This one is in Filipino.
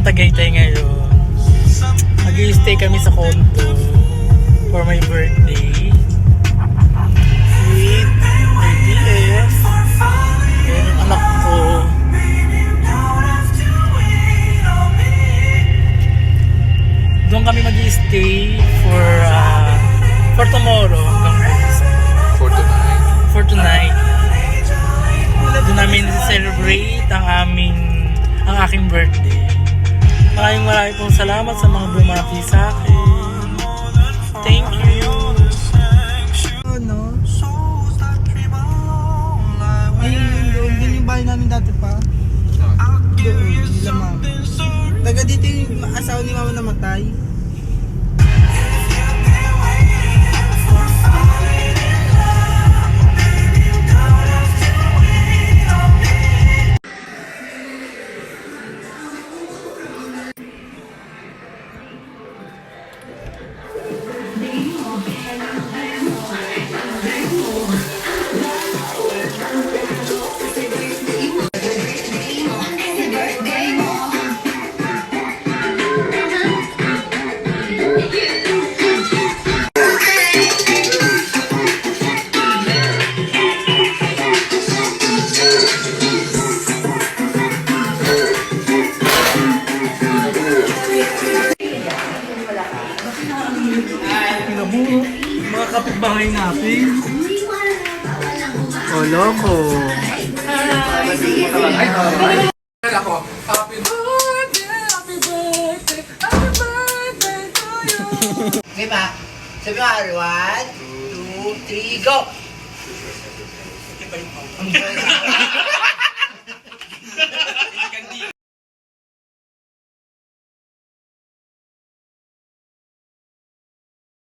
ng Tagaytay ngayon. Mag-i-stay kami sa condo for my birthday. With my BF. And yung anak ko. Doon kami mag-i-stay for tomorrow hanggang bukas. For tonight. Doon namin celebrate ang aking birthday. Maraming pong salamat sa mga bumati sa akin. Thank you. Ano? Ayun doon yung bahay namin dati pa. Doon, nila mama. Taga dito yung asawa ni mama namatay. Mga kapitbahay natin. Oh, loko. Ako, happy birthday, happy birthday, happy birthday to you. Okay ba? Sabi mo, 1, 2, 3, go!